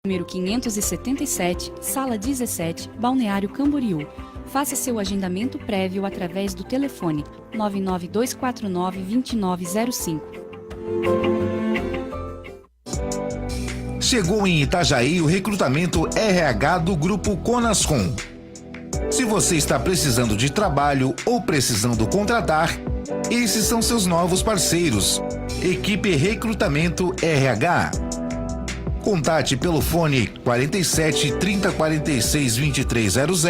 Número 577, Sala 17, Balneário Camboriú. Faça seu agendamento prévio através do telefone 99249-2905. Chegou em Itajaí o recrutamento RH do Grupo Conascom. Se você está precisando de trabalho ou precisando contratar, esses são seus novos parceiros. Equipe Recrutamento RH. Contate pelo fone 47 30 46 2300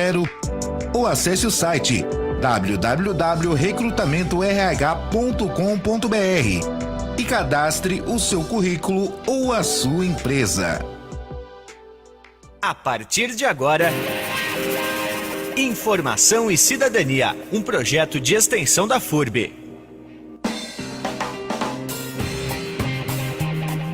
ou acesse o site www.recrutamentorh.com.br e cadastre o seu currículo ou a sua empresa. A partir de agora, Informação e Cidadania, um projeto de extensão da FURB.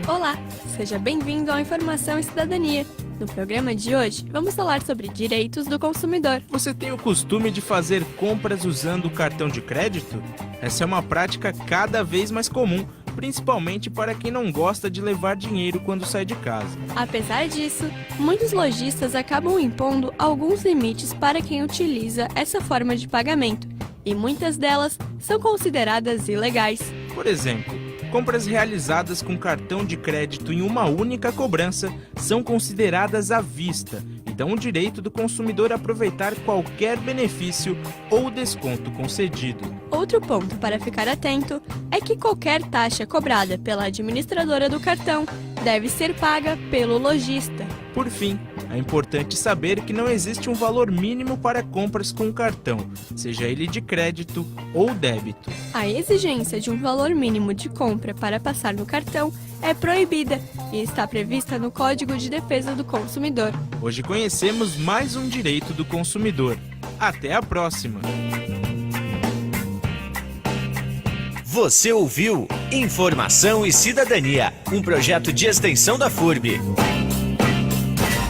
Olá, seja bem-vindo ao Informação e Cidadania. No programa de hoje, vamos falar sobre direitos do consumidor. Você tem o costume de fazer compras usando o cartão de crédito? Essa é uma prática cada vez mais comum, principalmente para quem não gosta de levar dinheiro quando sai de casa. Apesar disso, muitos lojistas acabam impondo alguns limites para quem utiliza essa forma de pagamento, e muitas delas são consideradas ilegais. Por exemplo, compras realizadas com cartão de crédito em uma única cobrança são consideradas à vista e dão o direito do consumidor a aproveitar qualquer benefício ou desconto concedido. Outro ponto para ficar atento é que qualquer taxa cobrada pela administradora do cartão deve ser paga pelo lojista. Por fim, é importante saber que não existe um valor mínimo para compras com cartão, seja ele de crédito ou débito. A exigência de um valor mínimo de compra para passar no cartão é proibida e está prevista no Código de Defesa do Consumidor. Hoje conhecemos mais um direito do consumidor. Até a próxima! Você ouviu Informação e Cidadania, um projeto de extensão da FURB.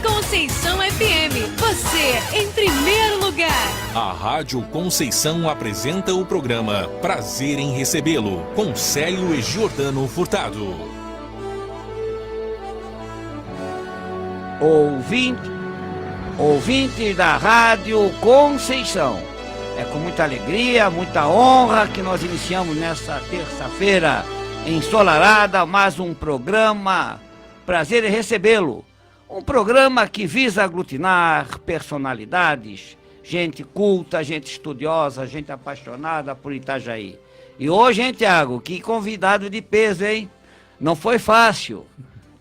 Conceição FM, você em primeiro lugar. A Rádio Conceição apresenta o programa Prazer em Recebê-lo, com Célio e Giordano Furtado. Ouvinte da Rádio Conceição. É com muita alegria, muita honra que nós iniciamos nesta terça-feira ensolarada mais um programa Prazer em Recebê-lo. Um programa que visa aglutinar personalidades, gente culta, gente estudiosa, gente apaixonada por Itajaí. E hoje, hein, Tiago, que convidado de peso, hein? Não foi fácil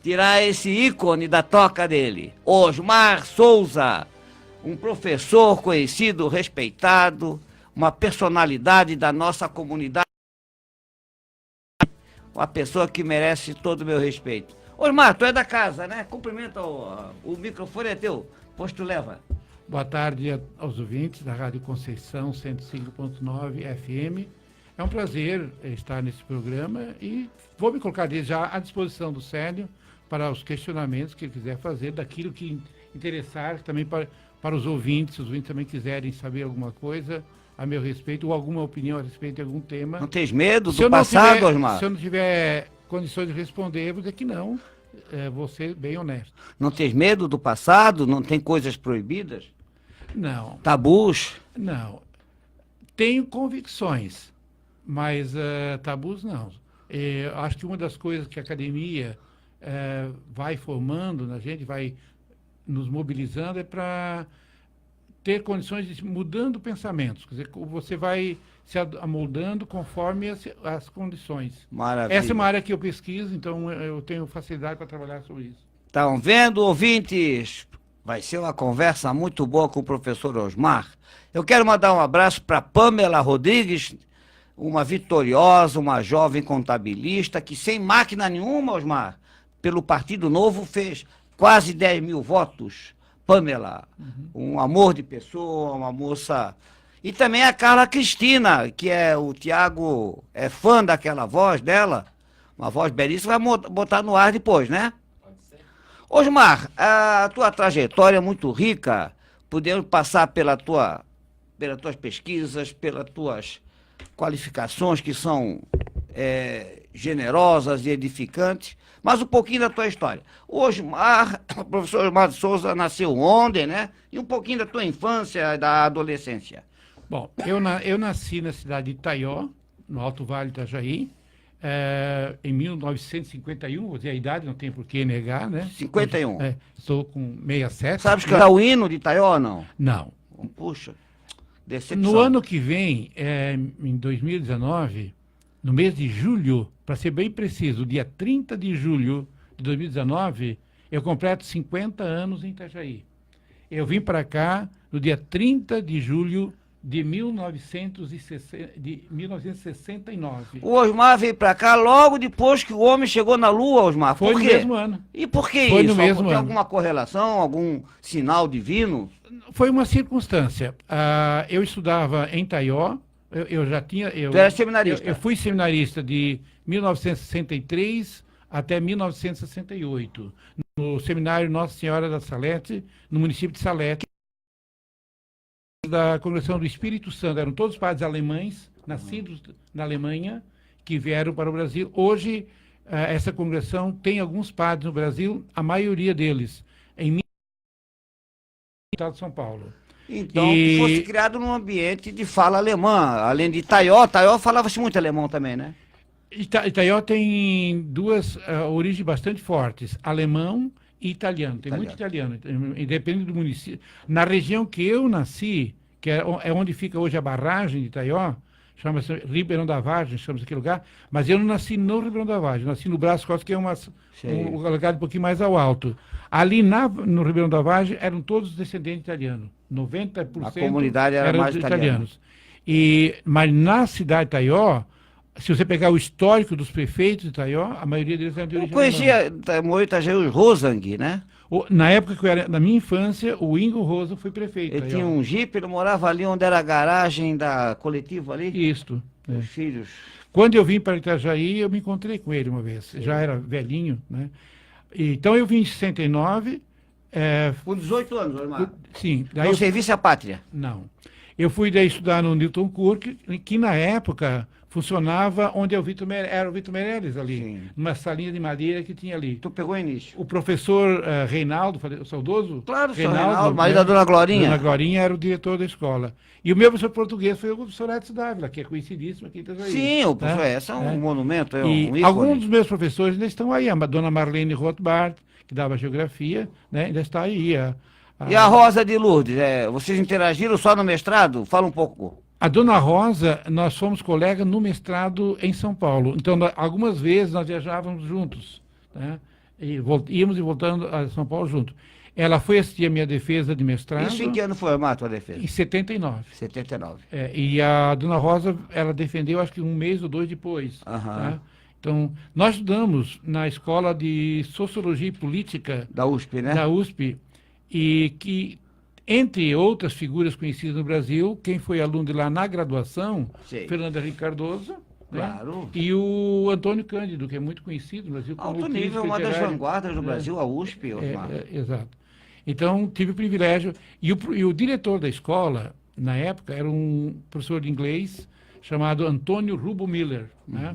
tirar esse ícone da toca dele. Osmar Souza, um professor conhecido, respeitado, uma personalidade da nossa comunidade, uma pessoa que merece todo o meu respeito. Osmar, tu é da casa, né? Cumprimenta, o microfone é teu, pois tu leva. Boa tarde aos ouvintes da Rádio Conceição 105.9 FM. É um prazer estar nesse programa e vou me colocar desde já à disposição do Célio para os questionamentos que ele quiser fazer, daquilo que interessar também para os ouvintes, se os ouvintes também quiserem saber alguma coisa a meu respeito ou alguma opinião a respeito de algum tema. Não tens medo do passado, Osmar? Se eu não tiver condições de responder, eu vou dizer que não, vou ser bem honesto. Não tens medo do passado? Não tem coisas proibidas? Não. Tabus? Não. Tenho convicções, mas tabus não. Acho que uma das coisas que a academia vai formando na gente, vai nos mobilizando, é para ter condições de mudando pensamentos. Quer dizer, você vai se amoldando conforme as condições. Maravilha. Essa é uma área que eu pesquiso, então eu tenho facilidade para trabalhar sobre isso. Estão vendo, ouvintes? Vai ser uma conversa muito boa com o professor Osmar. Eu quero mandar um abraço para Pamela Rodrigues, uma vitoriosa, uma jovem contabilista que sem máquina nenhuma, Osmar, pelo Partido Novo fez quase 10 mil votos. Pamela, um amor de pessoa, uma moça. E também a Carla Cristina, que o Tiago é fã daquela voz dela, uma voz belíssima, vai botar no ar depois, né? Pode ser. Osmar, a tua trajetória é muito rica, podemos passar pelas tuas pesquisas, pelas tuas qualificações que são generosas e edificantes. Mas um pouquinho da tua história. O Osmar, o professor Osmar de Souza nasceu onde, né? E um pouquinho da tua infância e da adolescência. Bom, eu nasci na cidade de Itaió, no Alto Vale do Itajaí, em 1951, vou dizer a idade, não tem por que negar, né? 51. Estou com 67. Sabes que é o hino de Itaió ou não? Não. Puxa, decepção. No ano que vem, em 2019, no mês de julho, para ser bem preciso, dia 30 de julho de 2019, eu completo 50 anos em Itajaí. Eu vim para cá no dia 30 de julho de 1969. O Osmar veio para cá logo depois que o homem chegou na Lua, Osmar. Foi por no quê? mesmo ano. E por que Foi isso? no mesmo Tem ano. alguma correlação, algum sinal divino? Foi uma circunstância. Eu estudava em Itaió, eu já tinha... Tu era seminarista? Eu fui seminarista de 1963 até 1968, no seminário Nossa Senhora da Salete, no município de Salete, da Congregação do Espírito Santo. Eram todos padres alemães, nascidos na Alemanha, que vieram para o Brasil. Hoje, essa congregação tem alguns padres no Brasil, a maioria deles em estado de São Paulo. Então, tu fosse criado num ambiente de fala alemã, além de Itaió. Itaió falava-se muito alemão também, né? Itaió tem duas origens bastante fortes, alemão e italiano. Tem muito italiano, independente do município. Na região que eu nasci, que é onde fica hoje a barragem de Itaió, chama-se Ribeirão da Vargem, chama-se aquele lugar, mas eu não nasci no Ribeirão da Vargem, nasci no Brás Costas, que é um lugar um pouquinho mais ao alto. Ali no Ribeirão da Vargem eram todos descendentes italianos, 90% a comunidade era eram mais italianos. Mas na cidade de Itaió, se você pegar o histórico dos prefeitos de Itaió, a maioria deles eram de origem alemã. Eu conhecia Itajaí os Rosang, né? Na época que eu era, na minha infância, o Ingo Rosa foi prefeito. Ele tinha um jipe, ele morava ali onde era a garagem da coletiva ali? Isto. Os filhos. Quando eu vim para Itajaí, eu me encontrei com ele uma vez. Já era velhinho, né? Então eu vim em 69. Com 18 anos, Osmar? Sim. Não servisse à pátria? Não. Eu fui daí estudar no Newton Cook, que na época funcionava onde era o Vitor Meirelles ali, numa salinha de madeira que tinha ali. Tu pegou início? O professor Reinaldo, o saudoso? Claro, o Reinaldo, marido da Dona Glorinha. Dona Glorinha era o diretor da escola. E o meu professor português foi o professor Edson Dávila, que é conhecidíssimo aqui em Itajaí. Sim, o professor esse é um monumento, é um ícone. Alguns dos meus professores ainda estão aí, a Dona Marlene Rothbard, que dava geografia, né, ainda está aí. E a Rosa de Lourdes, vocês interagiram só no mestrado? Fala um pouco. A Dona Rosa, nós fomos colegas no mestrado em São Paulo. Então, algumas vezes nós viajávamos juntos, né? Íamos e voltando a São Paulo juntos. Ela foi assistir a minha defesa de mestrado. Isso em que ano foi, a tua defesa? Em 79. 79. E a Dona Rosa, ela defendeu acho que um mês ou dois depois. Tá? Então, nós estudamos na Escola de Sociologia e Política... Da USP, né? Da USP, e que... Entre outras figuras conhecidas no Brasil, quem foi aluno de lá na graduação, Fernando Henrique Cardoso, claro, né? E o Antônio Cândido, que é muito conhecido no Brasil. Alto nível, uma das vanguardas do Brasil, a USP. Exato. Então, tive o privilégio. E o diretor da escola, na época, era um professor de inglês chamado Antônio Rubo Miller. Né?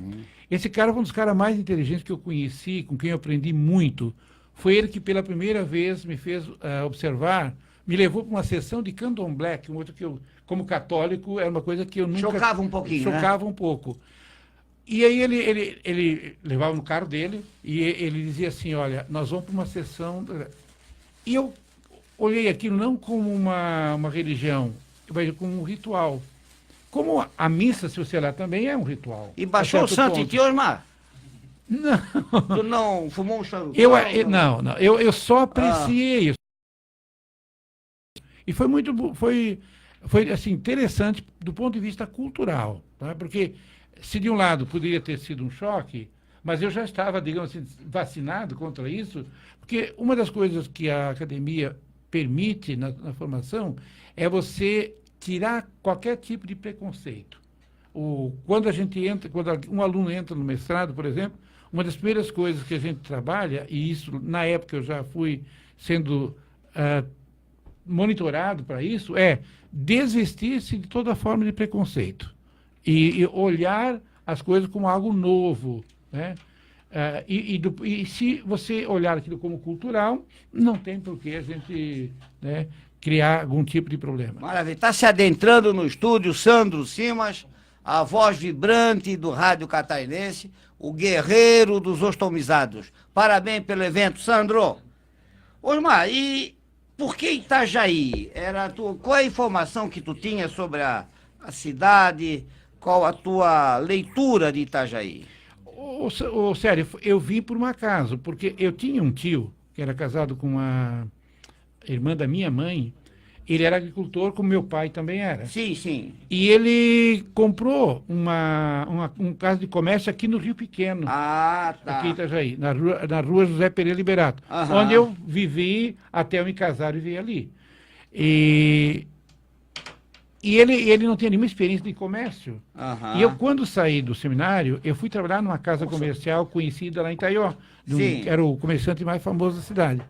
Esse cara foi um dos caras mais inteligentes que eu conheci, com quem eu aprendi muito. Foi ele que, pela primeira vez, me fez observar... Me levou para uma sessão de candomblé, que que eu, como católico, era uma coisa que eu nunca... Chocava um pouquinho, Chocava um pouco. E aí ele levava no carro dele e ele dizia assim, olha, nós vamos para uma sessão... E eu olhei aquilo não como uma religião, mas como um ritual. Como a missa, se você olhar, também é um ritual. E baixou o santo em ti, Osmar? Não. Tu não fumou um charuto? Não. Eu só apreciei. E foi assim, interessante do ponto de vista cultural, tá? Porque se de um lado poderia ter sido um choque, mas eu já estava, digamos assim, vacinado contra isso, porque uma das coisas que a academia permite na formação é você tirar qualquer tipo de preconceito. Quando um aluno entra no mestrado, por exemplo, uma das primeiras coisas que a gente trabalha, e isso na época eu já fui sendo monitorado para isso, é desvestir-se de toda forma de preconceito e olhar as coisas como algo novo, né? E se você olhar aquilo como cultural, não tem por que a gente, né, criar algum tipo de problema. Maravilha. Está se adentrando no estúdio Sandro Simas, a voz vibrante do rádio catarinense, o guerreiro dos ostomizados. Parabéns pelo evento, Sandro. Osmar, e por que Itajaí? Qual a informação que tu tinha sobre a cidade? Qual a tua leitura de Itajaí? Sério, eu vim por um acaso, porque eu tinha um tio que era casado com a irmã da minha mãe. Ele era agricultor, como meu pai também era. Sim, sim. E ele comprou um casa de comércio aqui no Rio Pequeno. Ah, tá. Aqui em Itajaí, na rua José Pereira Liberato. Onde eu vivi até eu me casar e vir ali. E ele não tinha nenhuma experiência de comércio. E eu, quando saí do seminário, eu fui trabalhar numa casa comercial conhecida lá em Itaió. Que era o comerciante mais famoso da cidade.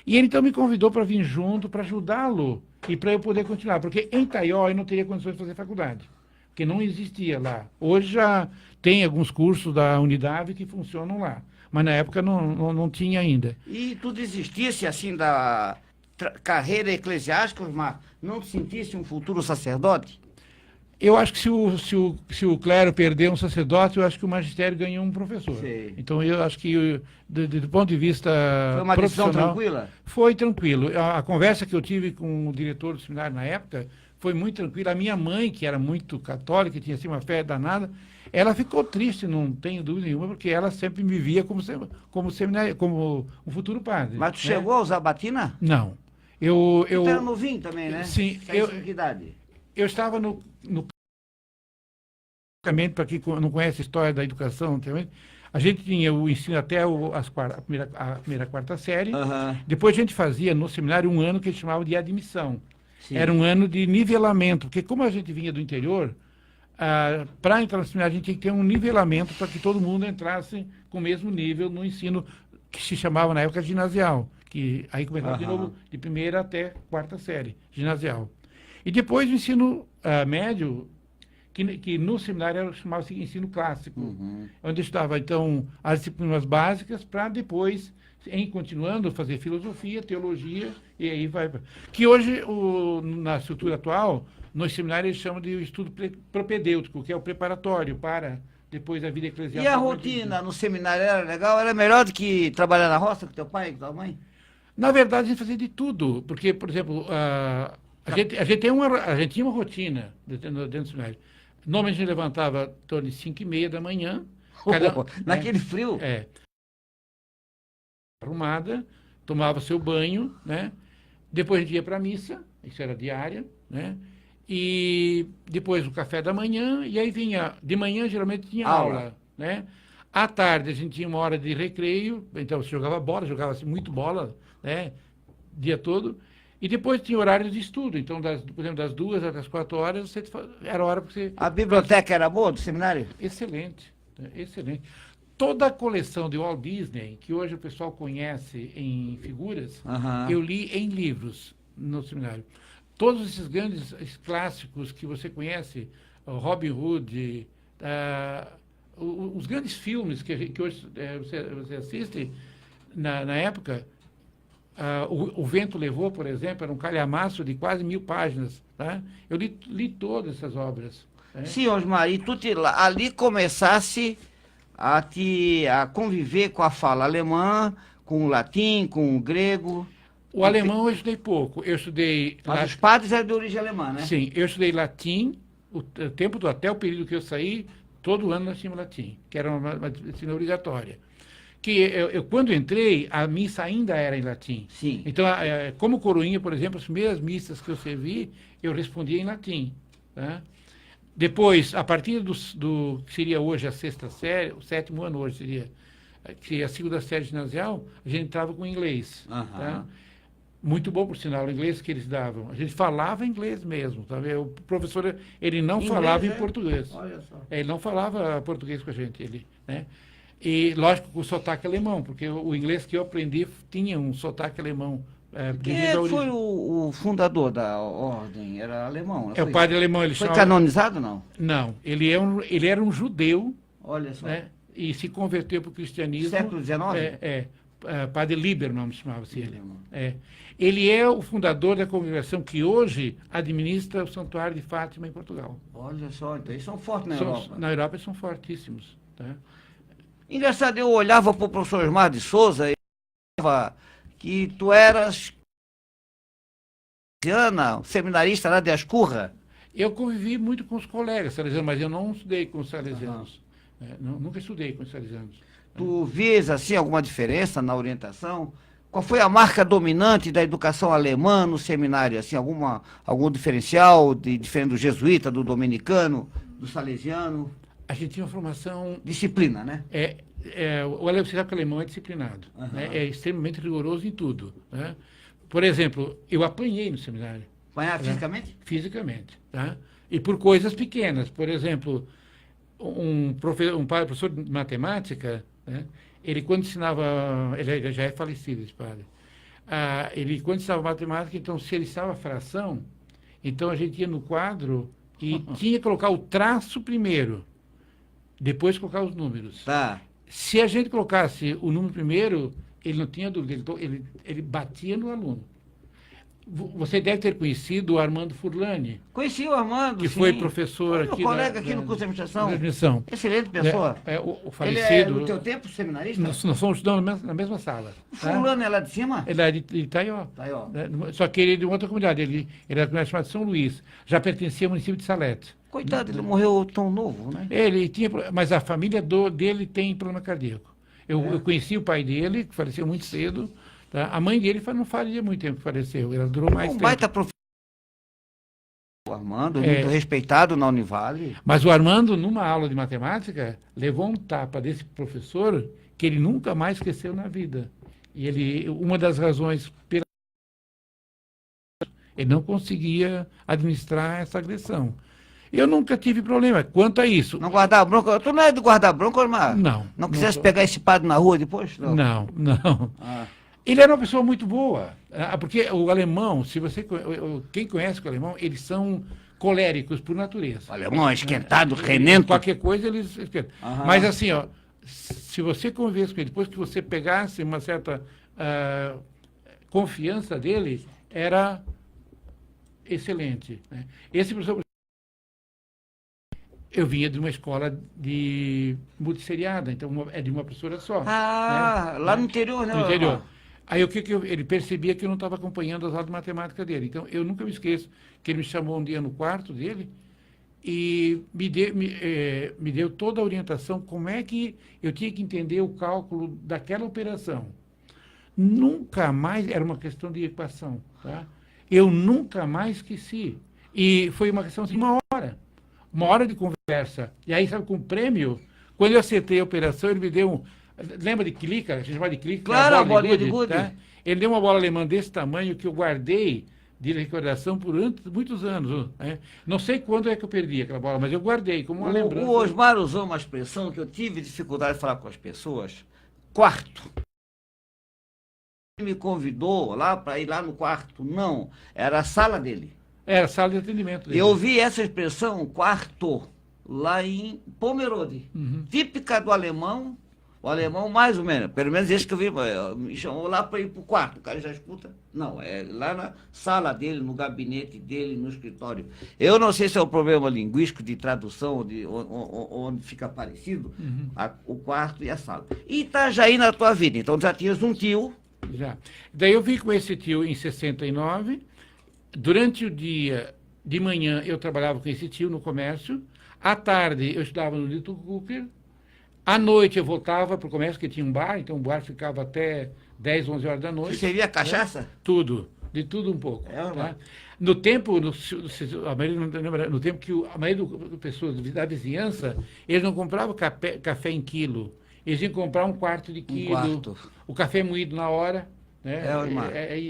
E ele então me convidou para vir junto, para ajudá-lo e para eu poder continuar. Porque em Itaió eu não teria condições de fazer faculdade, porque não existia lá. Hoje já tem alguns cursos da Unidade que funcionam lá, mas na época não tinha ainda. E tu desistisse assim da carreira eclesiástica, mas não te sentisse um futuro sacerdote? Eu acho que se o clero perder um sacerdote, eu acho que o magistério ganhou um professor. Sei. Então eu acho que, do ponto de vista foi uma decisão profissional, tranquila? Foi tranquilo. A conversa que eu tive com o diretor do seminário na época foi muito tranquila. A minha mãe, que era muito católica, tinha assim, uma fé danada, ela ficou triste, não tenho dúvida nenhuma, porque ela sempre me via como um futuro padre. Mas tu chegou a usar batina? Não. Tu era novinho também, né? Sim. Que idade? Eu estava no para quem não conhece a história da educação, a gente tinha o ensino até a primeira quarta série. Depois a gente fazia no seminário um ano que eles chamavam de admissão. Sim. Era um ano de nivelamento, porque como a gente vinha do interior, para entrar no seminário a gente tinha que ter um nivelamento para que todo mundo entrasse com o mesmo nível no ensino que se chamava na época ginasial, que aí começava de novo de primeira até quarta série, ginasial. E depois o ensino médio, que no seminário chamava-se ensino clássico, onde eu estudava, então, as disciplinas básicas para depois, continuando, fazer filosofia, teologia, e aí vai. Que hoje, na estrutura atual, no seminário eles chamam de estudo propedêutico, que é o preparatório para depois a vida eclesiástica. E a rotina no seminário era legal? Era melhor do que trabalhar na roça com teu pai e com tua mãe? Na verdade, a gente fazia de tudo, porque, por exemplo, a gente tinha uma rotina dentro do seminário. Normalmente a gente levantava em torno de 5h30 da manhã. Naquele frio? Arrumada, tomava seu banho, né? Depois a gente ia para a missa, isso era diária, né? E depois o café da manhã, e aí vinha, de manhã geralmente tinha aula, né? À tarde a gente tinha uma hora de recreio, então você jogava bola, jogava-se muito bola, né? O dia todo. E depois tinha horários de estudo, então, por exemplo, das 2 até as 4 horas, era hora para você... A biblioteca era boa do seminário? Excelente, excelente. Toda a coleção de Walt Disney, que hoje o pessoal conhece em figuras, eu li em livros no seminário. Todos esses grandes clássicos que você conhece, Robin Hood, os grandes filmes que hoje você assiste, na época... O Vento Levou, por exemplo, era um calhamaço de quase 1000 páginas. Tá? Eu li todas essas obras. Né? Sim, Osmar, e tu ali começasse a conviver com a fala alemã, com o latim, com o grego. O alemão eu estudei pouco. Eu estudei... Mas os padres eram de origem alemã, né? Sim, eu estudei latim, até o período que eu saí, todo ano nós tínhamos latim, que era uma disciplina obrigatória. Que eu, quando entrei, a missa ainda era em latim. Sim. Então, como coroinha, por exemplo, as primeiras missas que eu servi, eu respondia em latim. Tá? Depois, a partir do que seria hoje a 6ª série, o 7º ano hoje seria, que seria a 2ª série ginasial, a gente entrava com inglês. Tá? Muito bom, por sinal, o inglês que eles davam. A gente falava inglês mesmo. Tá? O professor, ele não falava em português. Olha só. Ele não falava português com a gente. Né? E, lógico, com o sotaque alemão, porque o inglês que eu aprendi tinha um sotaque alemão. Quem foi o fundador da ordem? Era alemão? O padre alemão. Ele foi canonizado, não? Não, ele era um judeu. Olha só. Né? e se converteu para o cristianismo. Século XIX? Padre Lieberman chamava-se ele. Ele é o fundador da congregação que hoje administra o Santuário de Fátima em Portugal. Olha só, então eles são fortes na Europa. Na Europa eles são fortíssimos. Tá? Engraçado, eu olhava para o professor Osmar de Souza e falava que tu eras seminarista lá de Ascurra. Eu convivi muito com os colegas salesianos, mas eu não estudei com os salesianos. Nunca estudei com os salesianos. Tu vês, assim, alguma diferença na orientação? Qual foi a marca dominante da educação alemã no seminário? Assim, algum diferencial diferente do jesuíta, do dominicano, do salesiano? A gente tinha uma formação... Disciplina, né? Você sabe que o alemão é disciplinado. Né? É extremamente rigoroso em tudo. Né? Por exemplo, eu apanhei no seminário. Apanhar fisicamente? Fisicamente. Tá? E por coisas pequenas. Por exemplo, um professor de matemática, né? Ele quando ensinava... Ele já é falecido, esse padre. Ele quando ensinava matemática, então, se ele ensinava fração, então a gente ia no quadro e tinha que colocar o traço primeiro, depois colocar os números. Tá. Se a gente colocasse o número primeiro, ele não tinha dúvida, ele batia no aluno. Você deve ter conhecido o Armando Furlani. Conheci o Armando, que sim. foi professor aqui. Meu colega aqui no curso de administração. Excelente pessoa. O falecido. Ele é do teu tempo seminarista? Nós somos estudando na mesma sala. O Fulano é lá de cima? Ele é de Itaió. Só que ele é de uma outra comunidade. Ele é da comunidade chamada São Luís. Já pertencia ao município de Salete. Coitado, ele morreu tão novo, né? Ele tinha, mas a família dele tem problema cardíaco. Eu conheci o pai dele, que faleceu muito cedo. Tá? A mãe dele não fazia muito tempo que faleceu, ela durou mais tempo. Baita professor. O Armando, muito respeitado na Univale. Mas o Armando, numa aula de matemática, levou um tapa desse professor que ele nunca mais esqueceu na vida. E uma das razões pela ele não conseguia administrar essa agressão. Eu nunca tive problema quanto a isso. Não guardar bronca? Tu não é de guardar bronca, Osmar? Não. Não quisesse pegar esse padre na rua depois? Não. Ele era uma pessoa muito boa, porque o alemão, quem conhece o alemão, eles são coléricos por natureza. O alemão é esquentado, renento. Qualquer coisa eles esquentam. Mas assim, se você convivesse com ele, depois que você pegasse uma certa confiança dele, era excelente. Né? Esse professor, eu vinha de uma escola de multisseriada, então é de uma professora só. Lá no interior, né? No interior. Aí ele percebia que eu não estava acompanhando as aulas de matemática dele. Então, eu nunca me esqueço que ele me chamou um dia no quarto dele e me deu toda a orientação como é que eu tinha que entender o cálculo daquela operação. Nunca mais, era uma questão de equação, tá? Eu nunca mais esqueci. E foi uma questão de uma hora de conversa. E aí, sabe, com o prêmio, quando eu acertei a operação, ele me deu lembra de clica? A gente chama de clica. Claro, a bolinha de gude. Tá? Ele deu uma bola alemã desse tamanho que eu guardei de recordação por muitos anos. Né? Não sei quando é que eu perdi aquela bola, mas eu guardei como uma lembrança. O Osmar usou uma expressão que eu tive dificuldade de falar com as pessoas. Quarto. Ele me convidou para ir lá no quarto. Não, era a sala dele. Era a sala de atendimento dele. Eu ouvi essa expressão, quarto, lá em Pomerode. Típica do alemão. O alemão, mais ou menos, pelo menos esse que eu vi, me chamou lá para ir para o quarto. O cara já escuta. Não, é lá na sala dele, no gabinete dele, no escritório. Eu não sei se é um problema linguístico de tradução, onde fica parecido o quarto e a sala. E Itajaí na tua vida. Então já tinhas um tio. Já. Daí eu vim com esse tio em 69. Durante o dia de manhã eu trabalhava com esse tio no comércio. À tarde eu estudava no Little Cooper. À noite eu voltava para o comércio, que tinha um bar, então o bar ficava até 10, 11 horas da noite. Você servia cachaça? Né? Tudo, de tudo um pouco. Tá? No tempo, no tempo que a maioria das pessoas da vizinhança, eles não compravam café em quilo, eles iam comprar um quarto de quilo, o café moído na hora, né?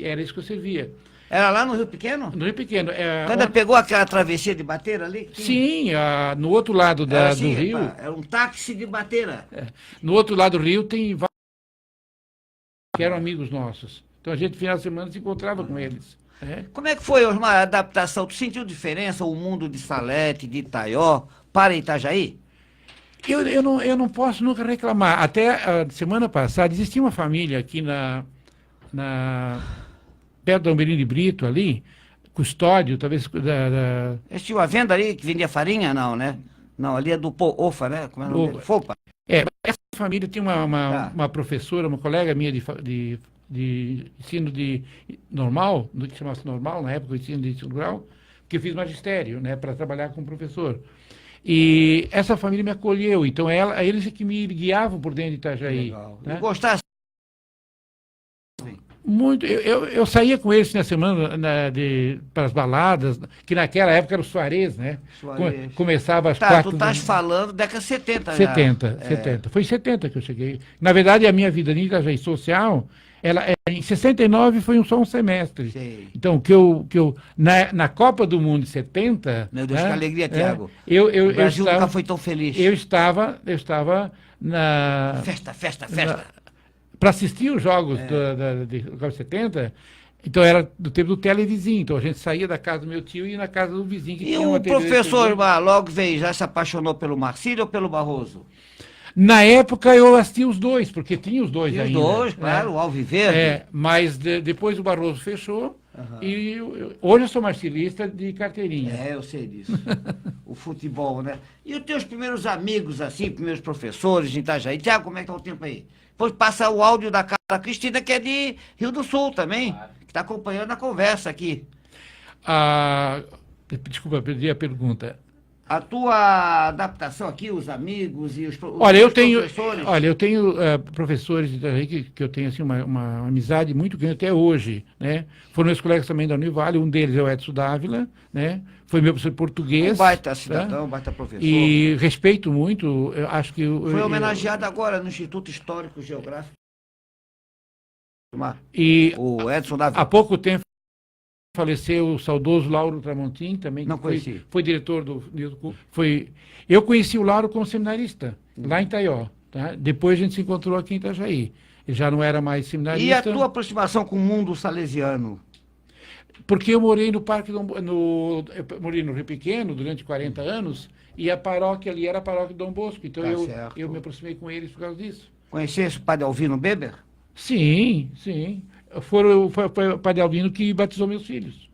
Era isso que eu servia. Era lá no Rio Pequeno? No Rio Pequeno. Quando pegou aquela travessia de Bateira ali? Sim, no outro lado do rio. Era um táxi de Bateira. No outro lado do rio tem vários que eram amigos nossos. Então a gente, final de semana, se encontrava com eles. Como é que foi, Osmar, a adaptação? Tu sentiu diferença o mundo de Salete, de Itaió, para Itajaí? Eu não posso nunca reclamar. Até a semana passada, existia uma família aqui perto da Almerim de Brito, ali, Custódio, talvez Eles tinham uma venda ali que vendia farinha? Não, né? Não, ali é do Ofa, né? Como é o nome dele? Fopa. Essa família tinha uma professora, uma colega minha de ensino normal, do que chamasse normal, na época, o ensino de ensino rural, que eu fiz magistério, né, para trabalhar como professor. E essa família me acolheu, então eles é que me guiavam por dentro de Itajaí. Legal. Né? E gostasse? Muito. Eu saía com eles na semana para as baladas, que naquela época era o Soares, né? Soares. Começava às 4 4 tu estás falando década de 70 já. 70. Foi em 70 que eu cheguei. Na verdade, a minha vida em Itajaí social, em 69 foi só um semestre. Sei. Então, na Copa do Mundo de 70... Meu Deus, que alegria, Tiago. O Brasil nunca foi tão feliz. Eu estava na... Festa. Para assistir os jogos de Copa 70, então era do tempo do televizinho. Então a gente saía da casa do meu tio e ia na casa do vizinho que E tinha o uma TV professor logo veio, já se apaixonou pelo Marcílio ou pelo Barroso? Na época eu assisti os dois, porque tinha os dois ainda. Os dois, claro, o Alviverde. Mas depois o Barroso fechou e hoje eu sou marcilista de carteirinha. Eu sei disso. O futebol, né? E os teus primeiros amigos, assim, primeiros professores de Itajaí? Tiago, como é que tá o tempo aí? Depois passa o áudio da Carla Cristina, que é de Rio do Sul também, que está acompanhando a conversa aqui. Desculpa, perdi a pergunta. A tua adaptação aqui, os amigos e os professores? Olha, eu tenho professores que eu tenho assim, uma amizade muito grande até hoje, né? Foram meus colegas também da Univale, um deles é o Edson Dávila, né? Foi meu professor de português. Um baita cidadão, baita professor. E respeito muito, eu acho que... Foi homenageado agora no Instituto Histórico Geográfico. E o Edson Dávila. Há pouco tempo faleceu o saudoso Lauro Tramontim, também. Não conheci. Foi diretor do... Eu conheci o Lauro como seminarista, lá em Itaió. Tá? Depois a gente se encontrou aqui em Itajaí. Ele já não era mais seminarista. E a tua aproximação com o mundo salesiano? Porque eu morei no Parque eu morei no Rio Pequeno durante 40 anos e a paróquia ali era a paróquia Dom Bosco. Então eu me aproximei com eles por causa disso. Conhecesse o Padre Alvino Beber? Sim. Foi o Padre Alvino que batizou meus filhos,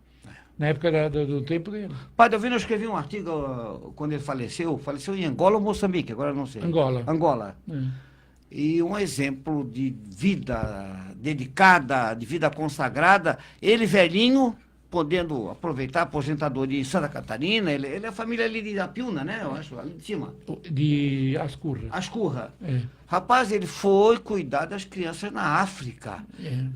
na época do tempo dele. Padre Alvino, eu escrevi um artigo quando ele faleceu em Angola ou Moçambique, agora não sei. Angola. E um exemplo de vida dedicada, de vida consagrada, ele velhinho, podendo aproveitar a aposentadoria em Santa Catarina, ele é a família ali de Apiúna, né? Eu acho, ali de cima. De Ascurra. Ascurra. Rapaz, ele foi cuidar das crianças na África.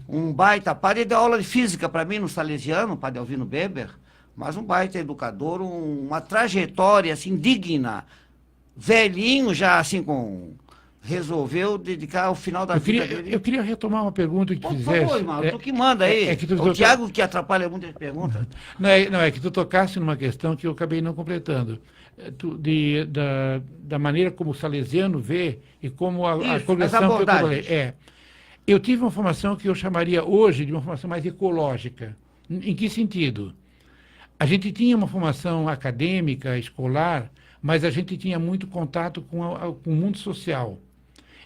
Um baita padre, ele deu aula de física para mim no Salesiano, o Padre Alvino Beber, mas um baita educador, uma trajetória assim digna. Velhinho já assim resolveu dedicar o final da vida dele. Eu queria retomar uma pergunta que tu fizeste. Por favor, irmão, tu que manda aí. O Tiago que atrapalha muitas perguntas. Não, é que tu tocaste numa questão que eu acabei não completando. Da maneira como o salesiano vê e como a congregação que eu trabalhei. Eu tive uma formação que eu chamaria hoje de uma formação mais ecológica. Em que sentido? A gente tinha uma formação acadêmica, escolar, mas a gente tinha muito contato com o mundo social.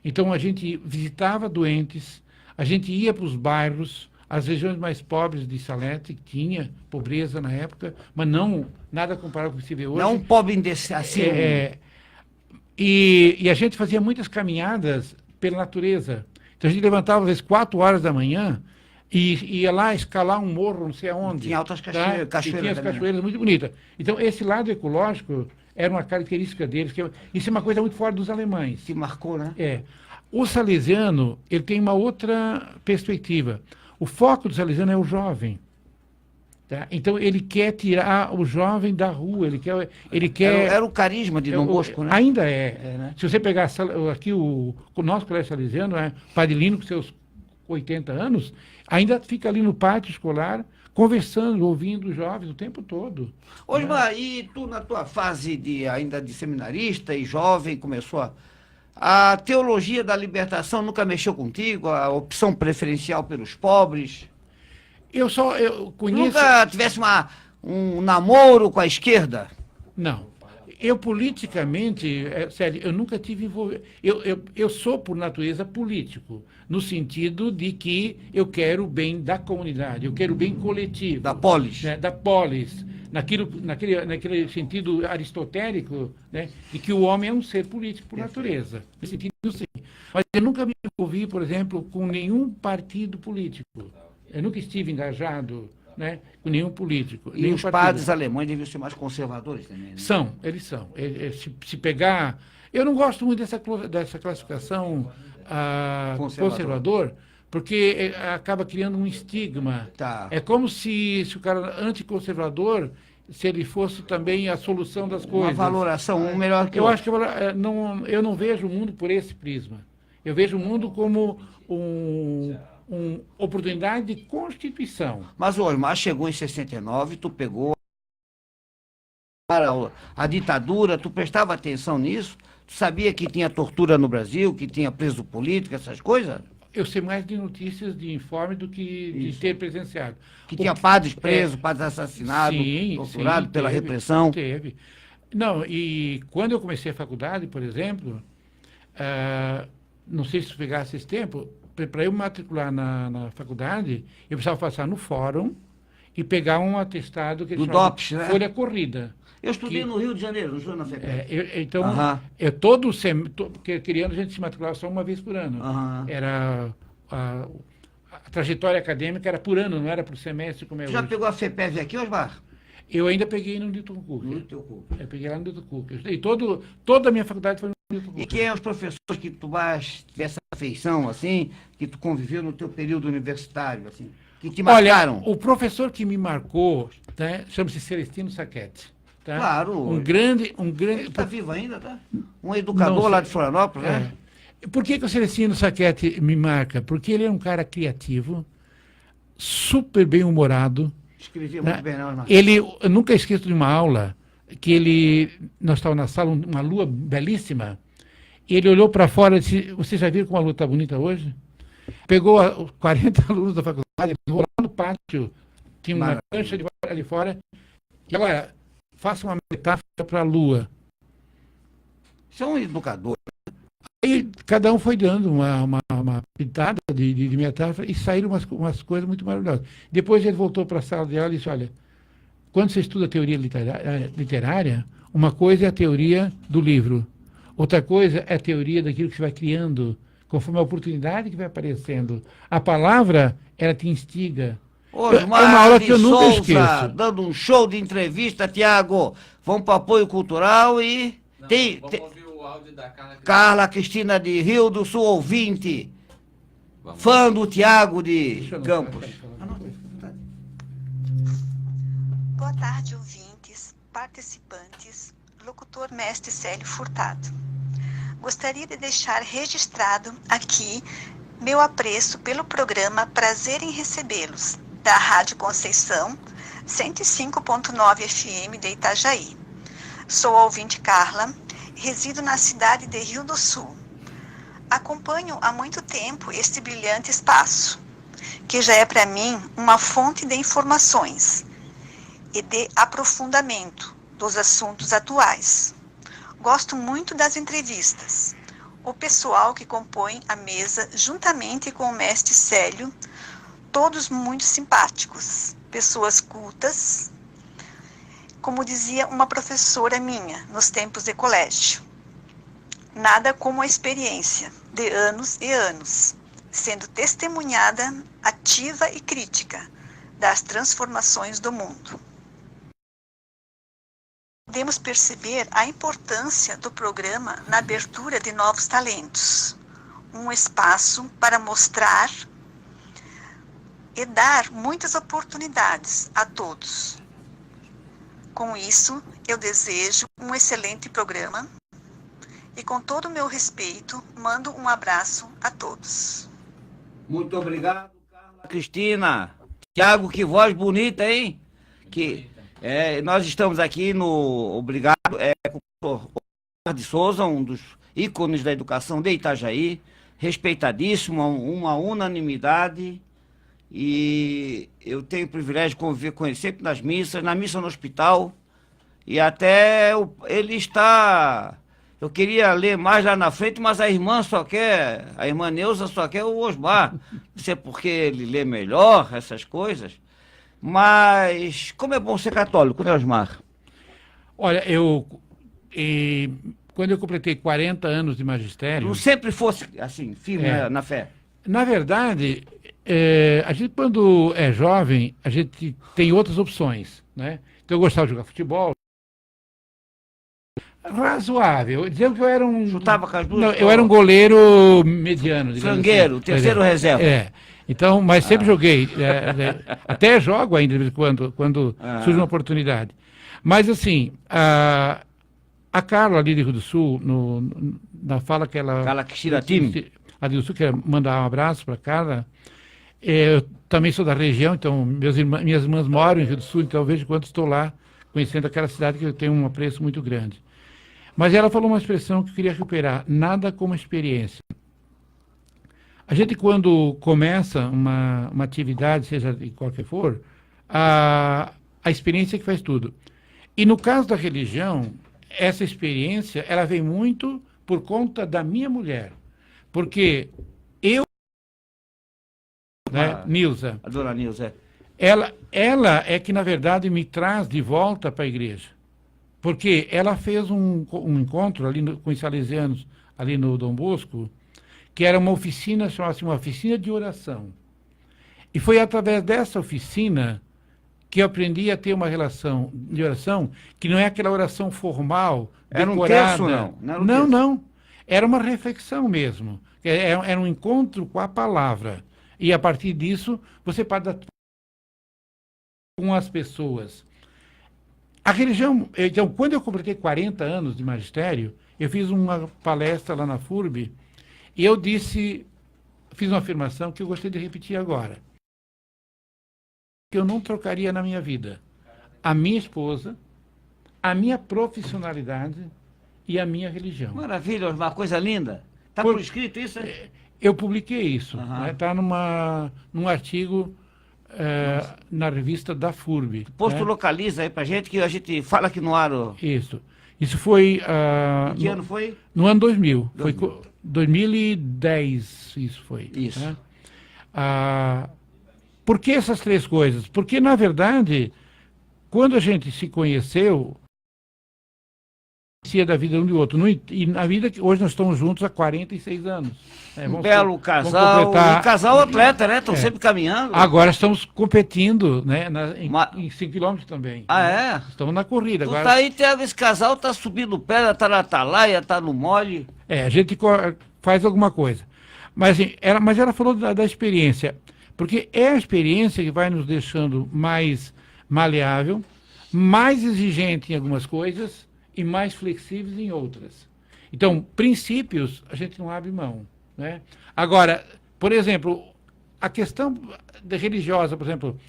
Então, a gente visitava doentes, a gente ia para os bairros, as regiões mais pobres de Salete, que tinha pobreza na época, mas não nada comparado com o que se vê hoje. Não um pobre assim. E a gente fazia muitas caminhadas pela natureza. Então, a gente levantava, às vezes, 4 horas da manhã e ia lá escalar um morro, não sei aonde. Tinha altas cachoeiras. Tinha as cachoeiras muito bonitas. Então, esse lado ecológico era uma característica deles. Isso é uma coisa muito fora dos alemães. Que marcou, né? O salesiano, ele tem uma outra perspectiva. O foco do salesiano é o jovem. Tá? Então, ele quer tirar o jovem da rua. Ele quer era o carisma de Dom Bosco, né? Ainda né? Se você pegar aqui o nosso colégio salesiano, Padre Lino, com seus 80 anos, ainda fica ali no pátio escolar, conversando, ouvindo os jovens o tempo todo. Osmar, e tu na tua fase ainda de seminarista e jovem, começou a teologia da libertação nunca mexeu contigo? A opção preferencial pelos pobres? Eu conheço... Nunca tivesse um namoro com a esquerda? Não. Eu politicamente, sério, eu nunca tive envolvido. Eu sou, por natureza, político, no sentido de que eu quero o bem da comunidade, eu quero o bem coletivo. Da polis. Né, da polis. Naquele sentido aristotélico, né, de que o homem é um ser político por natureza. Nesse sentido, sim. Mas eu nunca me envolvi, por exemplo, com nenhum partido político. Eu nunca estive engajado, né, com nenhum político. E nenhum os partido. padres alemães deviam ser mais conservadores também, né? São, eles são. Se pegar... Eu não gosto muito dessa classificação conservador, porque acaba criando um estigma. Tá. É como se o cara anticonservador, se ele fosse também a solução das coisas. Uma valoração, um melhor que o Eu outro. acho que eu não vejo o mundo por esse prisma. Eu vejo o mundo como uma oportunidade de constituição. Mas o Osmar chegou em 69, tu pegou para a ditadura, tu prestava atenção nisso? Tu sabia que tinha tortura no Brasil, que tinha preso político, essas coisas? Eu sei mais de notícias, de informe, do que de ter presenciado. Que tinha padres presos, padres assassinados, torturados pela repressão? Teve. Não, e quando eu comecei a faculdade, por exemplo, não sei se pegasse esse tempo, para eu me matricular na faculdade, eu precisava passar no fórum e pegar um atestado que eles do chamavam DOPS, né? folha corrida. Eu estudei no Rio de Janeiro, não estou na FEPES. Então, porque queria a gente se matricular só uma vez por ano. Era a trajetória acadêmica era por ano, não era por semestre como é hoje. Já pegou a FEPES aqui, Osmar? Eu ainda peguei no Newton Cook. No teu curso. Eu peguei lá no Newton Cook. E toda a minha faculdade foi no Newton Cook. E quem é os professores que tu mais tivesse afeição, assim, que tu conviveu no teu período universitário, assim, que te marcaram? Olha, o professor que me marcou, né, chama-se Celestino Sacchetti. Tá? Claro. Um grande... Ele está vivo ainda, tá? Um educador lá de Florianópolis, né? Por que o Celestino Sacchetti me marca? Porque ele é um cara criativo, super bem-humorado. Escrevia muito bem, não, Eu nunca esqueço de uma aula que nós estávamos na sala, uma lua belíssima, e ele olhou para fora e disse: "Vocês já viram como a lua está bonita hoje?" Pegou os 40 alunos da faculdade, levou lá no pátio, tinha uma cancha ali fora, e agora, faça uma metáfora para a lua. Isso é um educador. Aí cada um foi dando uma pitada de metáfora e saíram umas coisas muito maravilhosas. Depois ele voltou para a sala de aula e disse: "Olha, quando você estuda teoria literária, uma coisa é a teoria do livro, outra coisa é a teoria daquilo que você vai criando, conforme a oportunidade que vai aparecendo. A palavra, ela te instiga." Osmar é uma aula que eu nunca Souza, esqueço. dando um show de entrevista, Tiago. Vamos para o apoio cultural e... Vamos ouvir o áudio da Carla Cristina de Rio do Sul, ouvinte. Fã do Tiago de Campos. Boa tarde, ouvintes, participantes, locutor mestre Célio Furtado. Gostaria de deixar registrado aqui meu apreço pelo programa Prazer em Recebê-los, da Rádio Conceição, 105.9 FM de Itajaí. Sou a ouvinte Carla, resido na cidade de Rio do Sul. Acompanho há muito tempo este brilhante espaço, que já é para mim uma fonte de informações e de aprofundamento dos assuntos atuais. Gosto muito das entrevistas. O pessoal que compõe a mesa, juntamente com o mestre Célio, todos muito simpáticos, pessoas cultas, como dizia uma professora minha nos tempos de colégio. Nada como a experiência de anos e anos, sendo testemunhada ativa e crítica das transformações do mundo. Podemos perceber a importância do programa na abertura de novos talentos, um espaço para mostrar e dar muitas oportunidades a todos. Com isso, eu desejo um excelente programa e, com todo o meu respeito, mando um abraço a todos. Muito obrigado, Carla Cristina. Tiago, que voz bonita, hein? Nós estamos aqui no Obrigado, com o professor de Souza, um dos ícones da educação de Itajaí, respeitadíssimo, uma unanimidade, e eu tenho o privilégio de conviver com ele sempre nas missas, na missa no hospital, E até ele está... Eu queria ler mais lá na frente, mas a irmã Neuza só quer o Osmar. Não sei porque ele lê melhor essas coisas. Mas como é bom ser católico, né, Osmar? Olha, quando eu completei 40 anos de magistério... Não sempre fosse assim, firme na fé. Na verdade, a gente quando é jovem, a gente tem outras opções, né? Então eu gostava de jogar futebol. Razoável. Dizer que eu era um... Chutava com as duas? Não, eu era um goleiro mediano. Frangueiro, assim. terceiro reserva. Então, mas sempre joguei. Até jogo ainda de vez em quando surge uma oportunidade. Mas assim, a Carla ali do Rio do Sul, na fala que ela... Carla Kishiratim. A do Sul, quero mandar um abraço para a Carla. Eu também sou da região, então minhas irmãs moram em Rio do Sul, então eu vejo quanto estou lá, conhecendo aquela cidade que eu tenho um apreço muito grande. Mas ela falou uma expressão que eu queria recuperar: nada como experiência. A gente, quando começa uma atividade, seja de qualquer for, a experiência que faz tudo. E no caso da religião, essa experiência, ela vem muito por conta da minha mulher. Porque eu, Nilza... A dona Nilza, Ela é que, na verdade, me traz de volta para a igreja. Porque ela fez um encontro ali com os salesianos, ali no Dom Bosco, que era uma oficina, chamava-se uma oficina de oração. E foi através dessa oficina que eu aprendi a ter uma relação de oração, que não é aquela oração formal, era decorada. Um terço, não? Não. Era uma reflexão mesmo. Era um encontro com a palavra. E, a partir disso, você pode com as pessoas. A religião... Então, quando eu completei 40 anos de magistério, eu fiz uma palestra lá na FURB e eu fiz uma afirmação que eu gostaria de repetir agora. Que eu não trocaria na minha vida a minha esposa, a minha profissionalidade e a minha religião. Maravilha, uma coisa linda. Está por escrito isso? Eu publiquei isso. Está num artigo na revista da FURB. Posto localiza aí pra gente, que a gente fala aqui no ar. Isso. Isso foi... que ano foi? No ano 2000. Foi 2010, isso foi. Isso. Né? Por que essas três coisas? Porque, na verdade, quando a gente se conheceu, da vida um do outro. E na vida que hoje nós estamos juntos há 46 anos. Um belo casal, um casal atleta, né? Estão sempre caminhando. Agora estamos competindo, né? Em 5 km também. É? Estamos na corrida. Tu agora... tá aí, Thiago, esse casal tá subindo pedra, tá na atalaia, tá no mole. A gente faz alguma coisa. Mas, assim, ela falou da experiência, porque é a experiência que vai nos deixando mais maleável, mais exigente em algumas coisas e mais flexíveis em outras. Então, princípios, a gente não abre mão, né? Agora, por exemplo, a questão religiosa, por exemplo,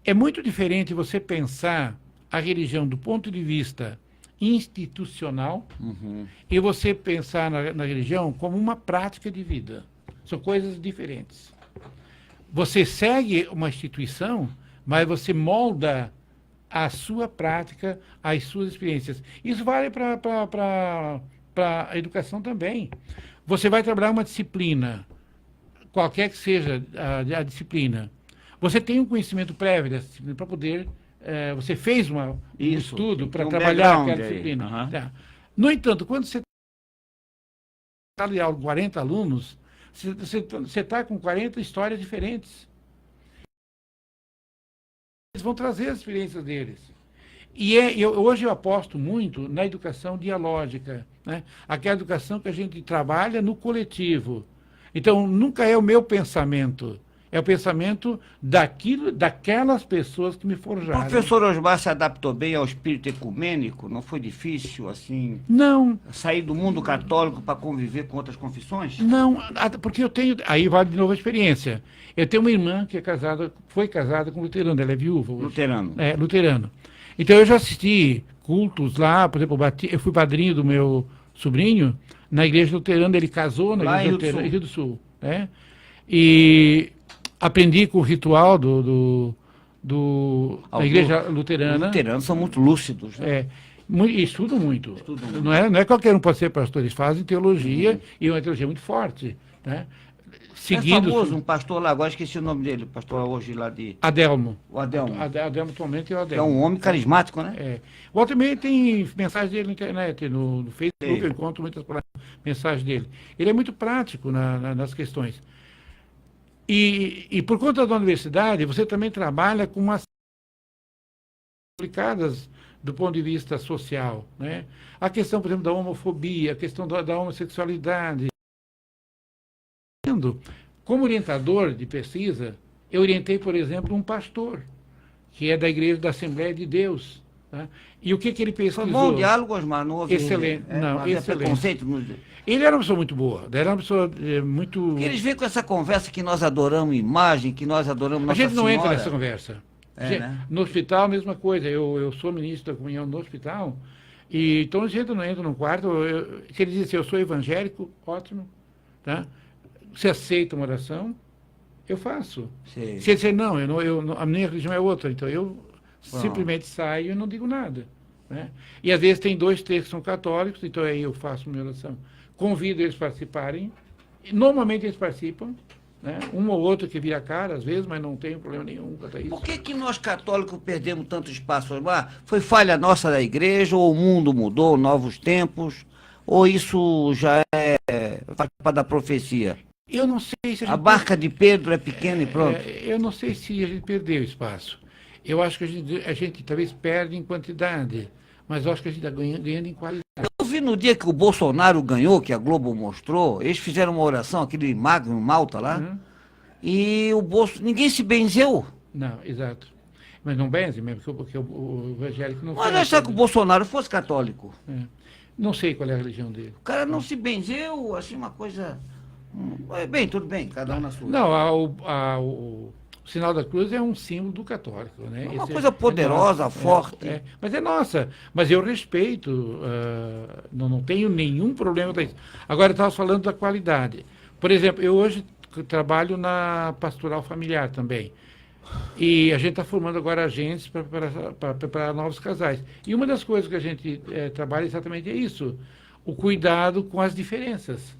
é muito diferente você pensar a religião do ponto de vista institucional e você pensar na religião como uma prática de vida. São coisas diferentes. Você segue uma instituição, mas você molda a sua prática, as suas experiências. Isso vale para a educação também. Você vai trabalhar uma disciplina, qualquer que seja a disciplina. Você tem um conhecimento prévio dessa disciplina para poder... você fez um estudo para trabalhar aquela disciplina. Tá. No entanto, quando você está ali com 40 alunos, você está com 40 histórias diferentes. Eles vão trazer as experiências deles. E hoje eu aposto muito na educação dialógica, né? Aquela educação que a gente trabalha no coletivo. Então, nunca é o meu pensamento, é o pensamento daquelas pessoas que me forjaram. O professor Osmar se adaptou bem ao espírito ecumênico? Não foi difícil, assim? Não. Sair do mundo católico para conviver com outras confissões? Não, porque eu tenho... Aí vale de novo a experiência. Eu tenho uma irmã que foi casada com luterano, ela é viúva hoje. Luterano. Luterano. Então eu já assisti cultos lá, por exemplo, eu fui padrinho do meu sobrinho na igreja luterana, ele casou na igreja luterana em Rio do Sul. Né? E aprendi com o ritual da igreja luterana. Os luteranos são muito lúcidos. Né? Estudam muito. Não é qualquer um pode ser pastor, eles fazem teologia, e uma teologia muito forte. Né? Seguindo, é famoso um pastor lá, agora esqueci o nome dele, pastor hoje lá de... Adelmo. O Adelmo. Adelmo atualmente é o É Adelmo. um homem carismático, né? É. Volta e meia tem mensagem dele na internet, no Facebook, eu encontro muitas mensagens dele. Ele é muito prático nas questões. E por conta da universidade, você também trabalha com umas aplicadas do ponto de vista social, né? A questão, por exemplo, da homofobia, a questão da homossexualidade. Como orientador de pesquisa, eu orientei, por exemplo, um pastor, que é da Igreja da Assembleia de Deus. Tá? E o que ele pesquisou? Foi bom diálogo, Osmar, não houve... Excelente. Não, excelente. Preconceito. Ele era uma pessoa muito boa, era uma pessoa muito... Porque eles vêm com essa conversa que nós adoramos imagem, que nós adoramos Nossa A gente não Senhora. entra nessa conversa. Né? No hospital, a mesma coisa. Eu sou ministro da comunhão no hospital, e então a gente não entra num quarto. Se ele diz assim, eu sou evangélico, ótimo. Tá? Se aceita uma oração, eu faço. Sim. Se ele disser, não, a minha religião é outra, então eu simplesmente saio e não digo nada. Né? E às vezes tem 2, 3 que são católicos, então aí eu faço minha oração. Convido eles a participarem. Normalmente eles participam. Né? Um ou outro que vira a cara, às vezes, mas não tem problema nenhum quanto a isso. Por que nós católicos perdemos tanto espaço, Osmar? Foi falha nossa da igreja, ou o mundo mudou, novos tempos, ou isso já faz parte da profecia? Eu não sei se a barca de Pedro é pequena e pronto. Eu não sei se a gente perdeu espaço. Eu acho que a gente talvez perde em quantidade, mas eu acho que a gente está ganhando em qualidade. Eu vi no dia que o Bolsonaro ganhou, que a Globo mostrou, eles fizeram uma oração, aquele magno em Malta lá, e ninguém se benzeu. Não, exato. Mas não benze mesmo, porque o evangélico não... Mas achar que o Bolsonaro fosse católico. Não sei qual é a religião dele. O cara não se benzeu, assim, uma coisa... Bem, tudo bem, cada um na sua. Não, o sinal da cruz é um símbolo do católico. Né? É uma coisa poderosa, forte. Mas é nossa. Mas eu respeito, não tenho nenhum problema com isso. Agora, eu estava falando da qualidade. Por exemplo, eu hoje trabalho na pastoral familiar também. E a gente está formando agora agentes para preparar novos casais. E uma das coisas que a gente trabalha exatamente é isso, o cuidado com as diferenças.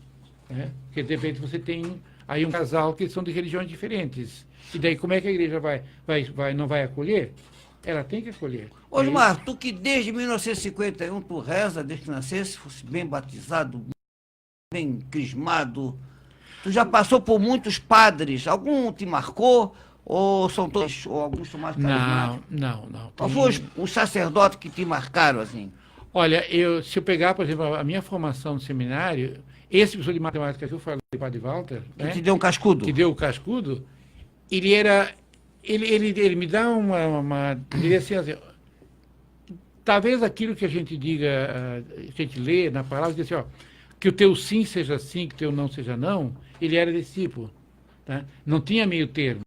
Né? Porque, de repente, você tem aí um casal que são de religiões diferentes. E daí, como é que a igreja não vai acolher? Ela tem que acolher. Osmar, tu que desde 1951 tu reza, desde que nascesse, fosse bem batizado, bem crismado, tu já passou por muitos padres, algum te marcou? Ou são todos, ou alguns são mais carismáticos? Não. Qual foi os sacerdotes que te marcaram, assim? Olha, se eu pegar, por exemplo, a minha formação no seminário, esse professor de matemática que eu falei, o padre Walter... Que te deu um cascudo. Que deu o cascudo, ele me dá uma direção assim, talvez aquilo que a gente diga, a gente lê na palavra, diz assim, que o teu sim seja sim, que o teu não seja não, ele era desse tipo. Tá? Não tinha meio termo.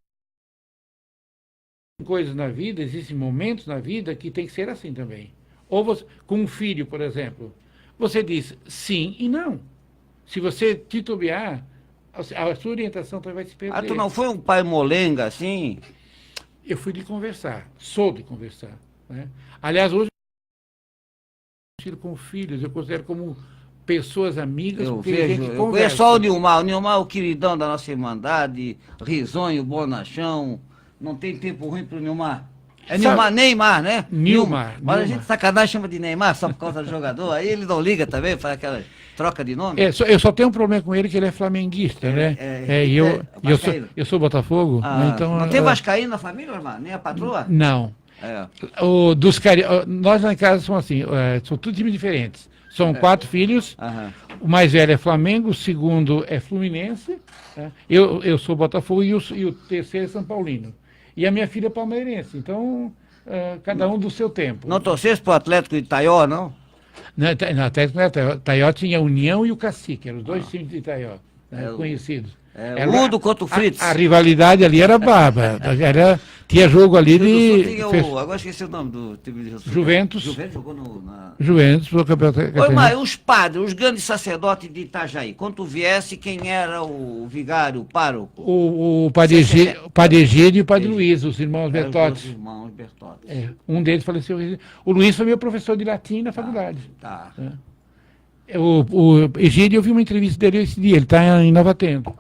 Coisas na vida, existem momentos na vida que tem que ser assim também. Ou você, com um filho, por exemplo, você diz sim e não. Se você titubear, a sua orientação também vai se perder. Ah, tu não foi um pai molenga, assim? Eu fui de conversar, sou de conversar. Né? Aliás, hoje eu com filhos, eu considero como pessoas amigas, eu porque a gente eu conversa. conheço só o Nilmar é o queridão da nossa irmandade, risonho, bonachão, não tem tempo ruim pro Nilmar. É Neymar, né? Nilmar. Mas a gente sacanagem chama de Neymar só por causa do jogador, aí ele não liga também, faz aquela troca de nome. Eu só tenho um problema com ele, que ele é flamenguista, né? E eu sou Botafogo. Né? Então, não tem vascaíno na família, irmão? Nem a patroa? Não. Nós lá em casa somos assim, são todos times diferentes. São 4 filhos, o mais velho é Flamengo, o segundo é Fluminense, eu sou Botafogo e o terceiro é São Paulino. E a minha filha é palmeirense, então cada um do seu tempo. Não torcesse para o Atlético de Itaió, não? Não, Atlético não é Itaió. Itaió tinha a União e o Cacique, eram os 2 times de Itaió, conhecidos. Udo contra o Fritz. A rivalidade ali era baba. Tinha jogo ali de... Agora esqueci o nome do time de Juventus. Juventus jogou na... Juventus, no campeonato. Oi, mas os padres, os grandes sacerdotes de Itajaí, quando tu viesse, quem era o vigário, o pároco? O Padre Egídio e o Padre Luiz, os irmãos Bertotti. Os irmãos Bertotti. Um deles faleceu. O Luiz foi meu professor de latim na faculdade. Tá. O Egídio, eu vi uma entrevista dele esse dia, ele está em Nova Tenda.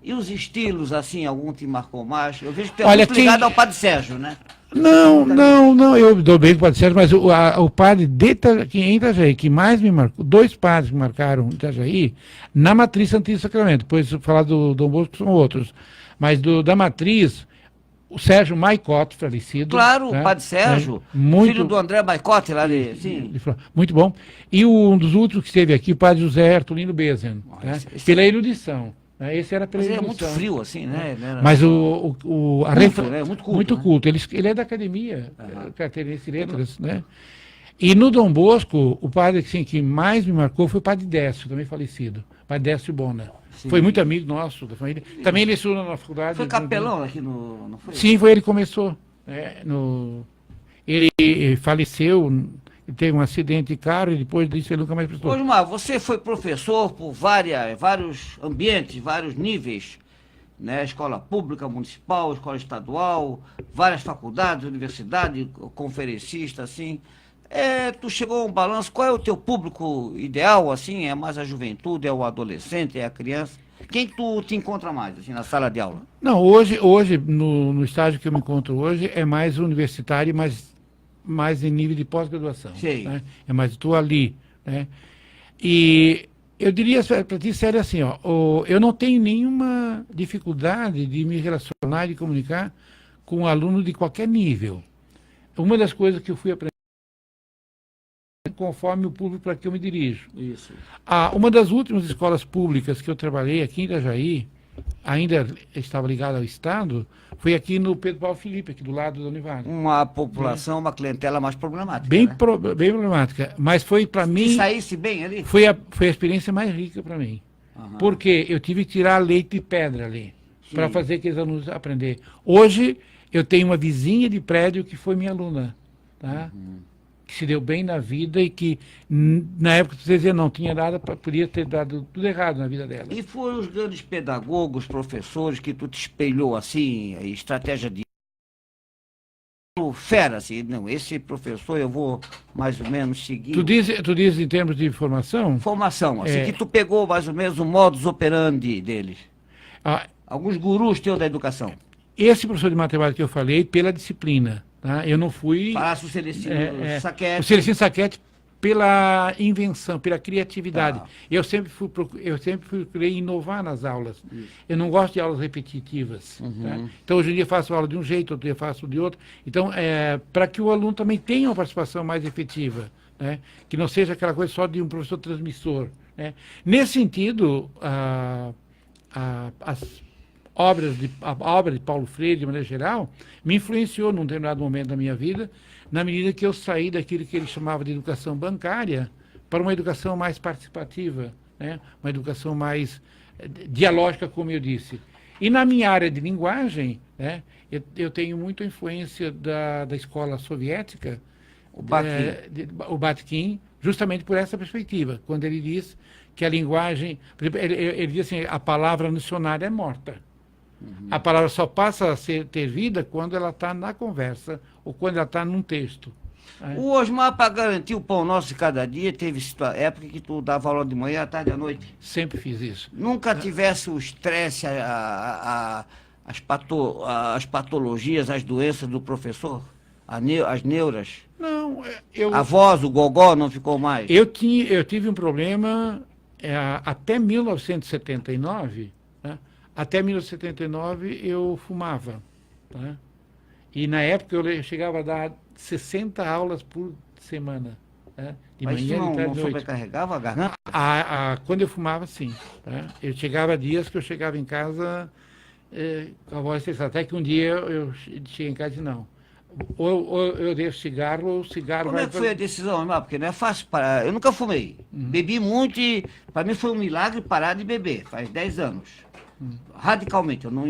E os estilos, assim, algum te marcou mais? Eu vejo que tu é muito ligado ao Padre Sérgio, né? Não, eu dou bem com o Padre Sérgio, mas o padre em Itajaí, que mais me marcou, 2 padres que marcaram Itajaí, na Matriz Santíssimo Sacramento, depois falar do Dom Bosco são outros, mas da Matriz, o Sérgio Maicotti, falecido. Claro, o Padre Sérgio, filho do André Maicotti, lá de... Sim. Muito bom. E um dos últimos que esteve aqui, o Padre José Hertulino Bezen, pela erudição. Esse era pela Mas ele erudição. é muito frio, assim, né? Mas muito culto, né? Ele é da academia, Catarinense de Letras, né? E no Dom Bosco, o padre assim, que mais me marcou foi o Padre Décio, também falecido. Padre Décio Bona. Sim. Foi muito amigo nosso, da família. Também ele estudou na faculdade. Foi capelão aqui no... Não foi? Sim, foi ele que começou. Ele faleceu, teve um acidente de carro e depois disso ele nunca mais prestou. Osmar, você foi professor por vários ambientes, vários níveis, né? Escola pública, municipal, escola estadual, várias faculdades, universidade, conferencista, assim. Tu chegou a um balanço, qual é o teu público ideal, assim? É mais a juventude, é o adolescente, é a criança? Quem tu te encontra mais, assim, na sala de aula? Não, hoje no estágio que eu me encontro hoje, é mais universitário, mais em nível de pós-graduação. Né? É mais, estou ali. Né? E eu diria para ti, sério, assim, eu não tenho nenhuma dificuldade de me relacionar, de comunicar com um aluno de qualquer nível. Uma das coisas que eu fui aprendendo conforme o público para que eu me dirijo. Isso. Uma das últimas escolas públicas que eu trabalhei aqui em Itajaí, ainda estava ligada ao Estado, foi aqui no Pedro Paulo Felipe, aqui do lado da Univaga. Uma população, uma clientela mais problemática. Bem, né? Bem problemática. Mas foi para mim... Se saísse bem ali? Foi a experiência mais rica para mim. Porque eu tive que tirar leite de pedra ali, para fazer aqueles alunos aprender. Hoje, eu tenho uma vizinha de prédio que foi minha aluna, tá? Que se deu bem na vida e que, na época, você dizia, não tinha nada, podia ter dado tudo errado na vida dela. E foram os grandes pedagogos, professores, que tu te espelhou, assim, a estratégia de... Fera, assim, não, esse professor eu vou mais ou menos seguir... Tu diz em termos de formação? Formação, assim, que tu pegou mais ou menos o modus operandi deles. Alguns gurus teus da educação. Esse professor de matemática que eu falei, pela disciplina. Tá? Eu não fui... Falasse o Celestino Saquete. O Celestino Saquete pela invenção, pela criatividade. Eu sempre procurei inovar nas aulas. Eu não gosto de aulas repetitivas. Tá? Então, hoje em dia faço aula de um jeito, outro dia faço de outro. Então, para que o aluno também tenha uma participação mais efetiva, né? Que não seja aquela coisa só de um professor transmissor. Né? Nesse sentido, a obra de Paulo Freire, de maneira geral, me influenciou num determinado momento da minha vida, na medida que eu saí daquilo que ele chamava de educação bancária para uma educação mais participativa, né? Uma educação mais dialógica, como eu disse. E na minha área de linguagem, né, eu tenho muita influência da escola soviética, o Batkin, justamente por essa perspectiva, quando ele diz que a linguagem... Ele diz assim, a palavra no dicionário é morta. A palavra só passa a ter vida quando ela está na conversa ou quando ela está num texto. O Osmar, para garantir o pão nosso de cada dia, teve época que tu dava aula de manhã, à tarde, à noite? Sempre fiz isso. Nunca tivesse o estresse, as patologias, as doenças do professor? As neuras? Não, a voz, o gogó não ficou mais? Eu tive um problema até 1979, né? Até 1979 eu fumava, tá? E na época eu chegava a dar 60 aulas por semana, né? De Mas manhã, isso de tarde, não sobrecarregava a garganta? Quando eu fumava, sim, tá? Eu chegava a dias que eu chegava em casa com a voz estressada. Até que um dia eu cheguei em casa e disse, não, ou eu deixo cigarro, ou o cigarro Como é que foi a decisão, irmão? Porque não é fácil parar. Eu nunca fumei. Bebi muito e para mim foi um milagre parar de beber, faz 10 anos. Radicalmente, eu não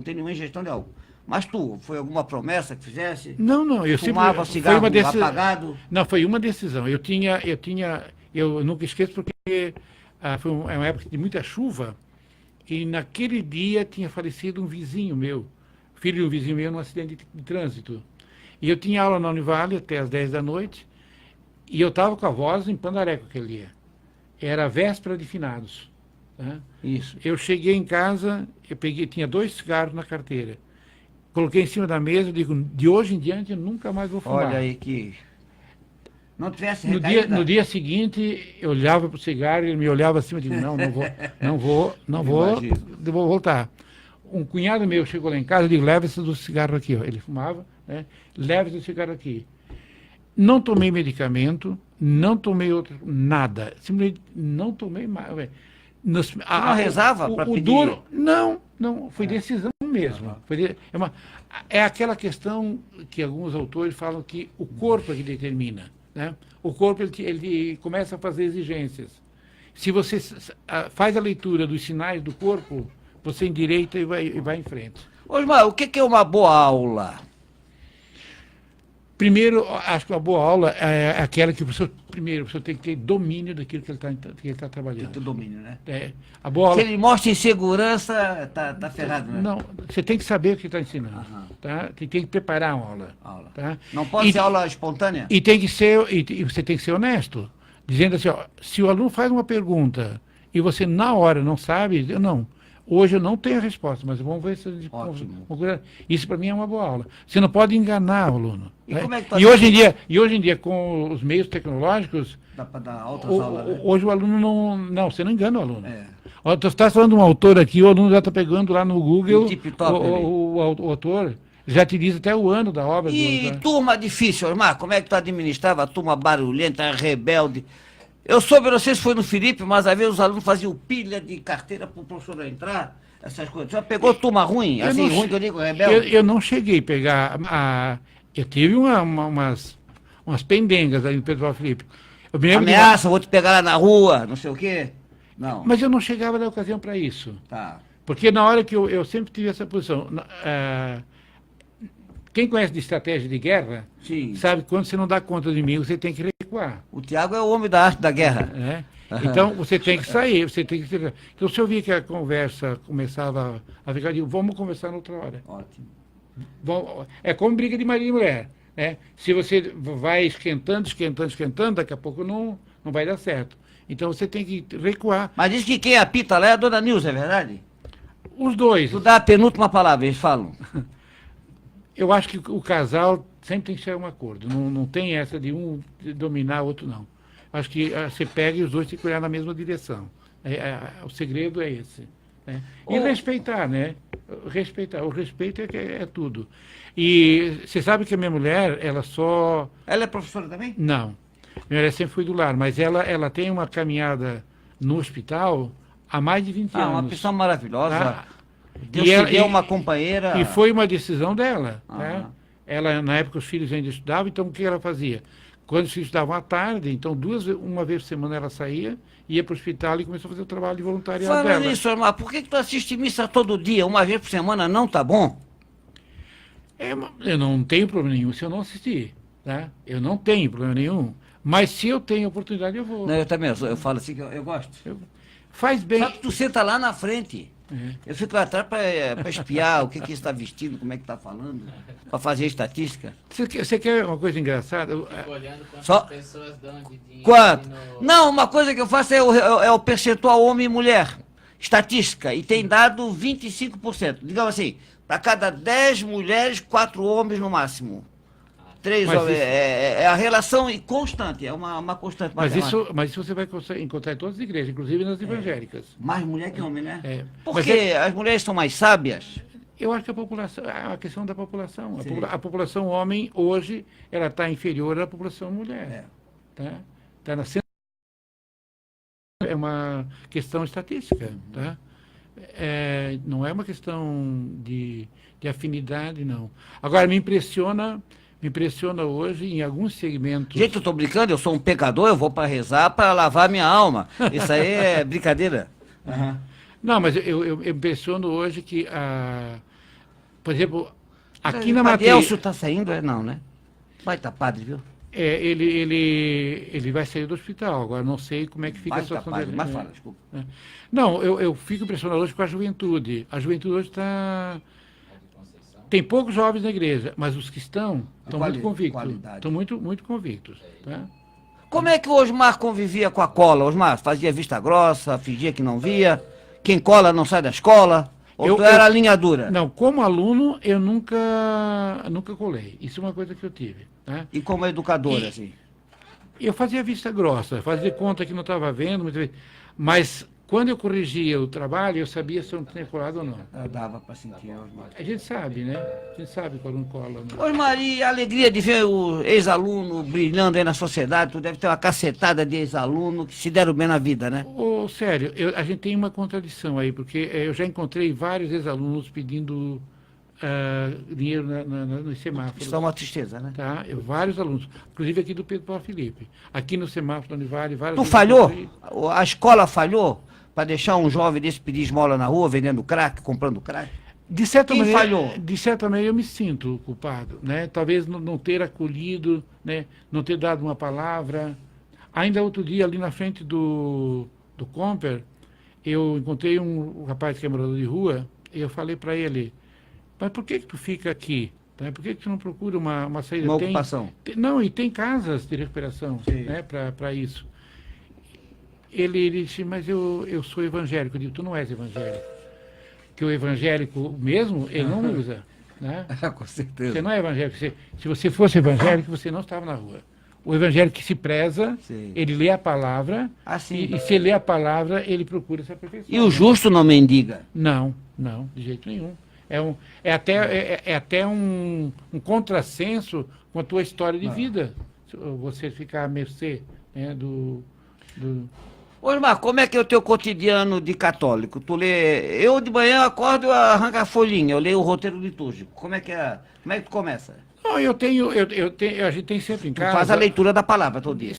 tenho nenhuma ingestão de álcool. Mas tu, foi alguma promessa que fizesse? Não, eu Fumava sempre... cigarro foi uma apagado? Não, foi uma decisão. Eu nunca esqueço porque foi uma época de muita chuva e naquele dia tinha falecido um vizinho meu, filho de um vizinho meu num acidente de trânsito. E eu tinha aula na Univale até às 10 da noite e eu estava com a voz em Pandareco aquele dia. Era a véspera de finados. Tá? Isso. Eu cheguei em casa, tinha 2 cigarros na carteira. Coloquei em cima da mesa e digo, de hoje em diante eu nunca mais vou fumar. Olha aí que... Não tivesse No dia seguinte, eu olhava para o cigarro, ele me olhava assim e digo, não vou voltar. Um cunhado meu chegou lá em casa, eu digo, leva esse do cigarro aqui, ó. Ele fumava, né? Leva esse cigarro aqui. Não tomei medicamento, não tomei nada. Simplesmente não tomei mais. Não rezava para pedir? Duro, não, foi decisão mesmo. É aquela questão que alguns autores falam que o corpo é que determina. Né? O corpo ele começa a fazer exigências. Se você faz a leitura dos sinais do corpo, você endireita e vai em frente. Osmar, o que é uma boa aula? Primeiro, acho que uma boa aula é aquela que o professor tem que ter domínio daquilo que ele está trabalhando. Tem que ter domínio, né? A boa aula... Se ele mostra insegurança, tá ferrado, né? Não, você tem que saber o que está ensinando. Tá? Tem que preparar uma aula. Tá? Não pode ser aula espontânea? E você tem que ser honesto, dizendo assim, ó, se o aluno faz uma pergunta e você na hora não sabe, hoje eu não tenho a resposta, mas vamos ver se... Isso para mim é uma boa aula. Você não pode enganar o aluno. Né? E hoje em dia, com os meios tecnológicos, dá para dar altas aulas, né? Hoje o aluno não, você não engana o aluno. Você está falando de um autor aqui, o aluno já está pegando lá no Google, o autor já te diz até o ano da obra. E turma difícil, Osmar, como é que tu administrava a turma barulhenta, rebelde? Eu soube, não sei se foi no Felipe, mas às vezes os alunos faziam pilha de carteira para o professor entrar, essas coisas. Já pegou turma ruim? Assim, ruim que eu digo, rebelde? Eu não cheguei a pegar eu tive umas pendengas ali no Pedro Felipe. Ameaça, vou te pegar lá na rua, não sei o quê. Não. Mas eu não chegava a dar ocasião para isso. Tá. Porque na hora que eu sempre tive essa posição. Quem conhece de estratégia de guerra, sim, sabe que quando você não dá conta do inimigo, você tem que recuar. O Tiago é o homem da arte da guerra. Então, você tem que sair, Então, se eu vi que a conversa começava a ficar, eu digo, vamos conversar noutra hora. Ótimo. É como briga de marido e mulher. Né? Se você vai esquentando, daqui a pouco não vai dar certo. Então, você tem que recuar. Mas diz que quem apita lá é a dona Nilza, é verdade? Os dois. Tu dá a penúltima palavra, eles falam. Eu acho que o casal sempre tem que ser um acordo. Não tem essa de um dominar, outro não. Acho que você pega e os dois têm que olhar na mesma direção. O segredo é esse. Né? E respeitar, né? Respeitar. O respeito é tudo. E você sabe que a minha mulher, ela só... Ela é professora também? Não. Minha mulher sempre foi do lar, mas ela tem uma caminhada no hospital há mais de 20 anos. Uma pessoa maravilhosa. Tá? Deus te deu uma companheira... E foi uma decisão dela. Né? Ela, na época, os filhos ainda estudavam, então o que ela fazia? Quando os filhos estudavam à tarde, então uma vez por semana ela saía, ia para o hospital e começou a fazer o trabalho de voluntariado dela. Falando nisso, Osmar, por que tu assiste missa todo dia, uma vez por semana, não tá bom? Eu não tenho problema nenhum se eu não assistir. Tá? Eu não tenho problema nenhum. Mas se eu tenho oportunidade, eu vou. Não, eu também, eu falo assim que eu gosto. Faz bem. Só que tu senta lá na frente. Eu fico lá atrás para espiar o que ele está vestindo, como é que está falando, para fazer estatística. Você quer uma coisa engraçada? Fico olhando quantas pessoas dão de dinheiro. Quanto? Não, uma coisa que eu faço é o percentual homem e mulher. Estatística. E tem dado 25%. Digamos assim, para cada 10 mulheres, 4 homens no máximo. 3 homens. É a relação constante, é uma constante. Mas isso você vai encontrar em todas as igrejas, inclusive nas evangélicas. Mais mulher que homem, né? Porque as mulheres são mais sábias? Eu acho que a questão da população. A população homem, hoje, ela está inferior à população mulher. Tá nascendo. É uma questão estatística. Tá? Não é uma questão de afinidade, não. Agora, me impressiona hoje em alguns segmentos... Gente, eu estou brincando, eu sou um pecador, eu vou para rezar para lavar minha alma. Isso aí é brincadeira. Não, mas eu impressiono hoje que, por exemplo, aqui na matriz... Adelso está saindo? Não, né? Vai estar padre, viu? Ele vai sair do hospital, agora não sei como é que fica a situação dele. Mas fala, desculpa. Não, eu fico impressionado hoje com a juventude. A juventude hoje está... Tem poucos jovens na igreja, mas os que estão muito convictos. Estão muito convictos. Tá? Como é que o Osmar convivia com a cola? Osmar fazia vista grossa, fingia que não via? Quem cola não sai da escola? Ou tu era a linha dura? Não, como aluno eu nunca colei. Isso é uma coisa que eu tive. Tá? E como educador, assim? Eu fazia vista grossa, fazia conta que não estava vendo, mas quando eu corrigia o trabalho, eu sabia se eu não tinha colado ou não. Dava para sentir, Osmar. A gente sabe, né? A gente sabe quando não cola. Né? Osmar, e a alegria de ver o ex-aluno brilhando aí na sociedade, tu deve ter uma cacetada de ex-aluno que se deram bem na vida, né? Sério, a gente tem uma contradição aí, porque eu já encontrei vários ex-alunos pedindo dinheiro nos semáforos. Isso é uma tristeza, né? Tá? Vários alunos, inclusive aqui do Pedro Paulo Felipe. Aqui no semáforo da Univale, vários... Tu falhou? A escola falhou para deixar um jovem desse pedir esmola na rua, vendendo crack, comprando crack? De certa Quem maneira, falhou? De certa maneira eu me sinto culpado, né? Talvez não ter acolhido, né? Não ter dado uma palavra. Ainda outro dia, ali na frente do Comper, eu encontrei um rapaz que é morador de rua, e eu falei para ele, mas por que tu fica aqui? Tá? Por que tu não procura uma saída? Uma ocupação. Não, e tem casas de recuperação, né, para isso. Ele disse, mas eu sou evangélico. Eu digo, tu não és evangélico. Que o evangélico mesmo, ele não usa. Né? Com certeza. Você não é evangélico. Se você fosse evangélico, você não estava na rua. O evangélico que se preza, ele lê a palavra, e se lê a palavra, ele procura essa perfeição. E o justo não mendiga? Não, de jeito nenhum. É até um contrassenso com a tua história de vida, você ficar à mercê, né, do... Osmar, como é que é o teu cotidiano de católico? Tu lê... Eu de manhã acordo e arranco a folhinha, eu leio o roteiro litúrgico. Como é que tu começa? Não, a gente tem sempre em casa... Tu faz a leitura da palavra todo dia.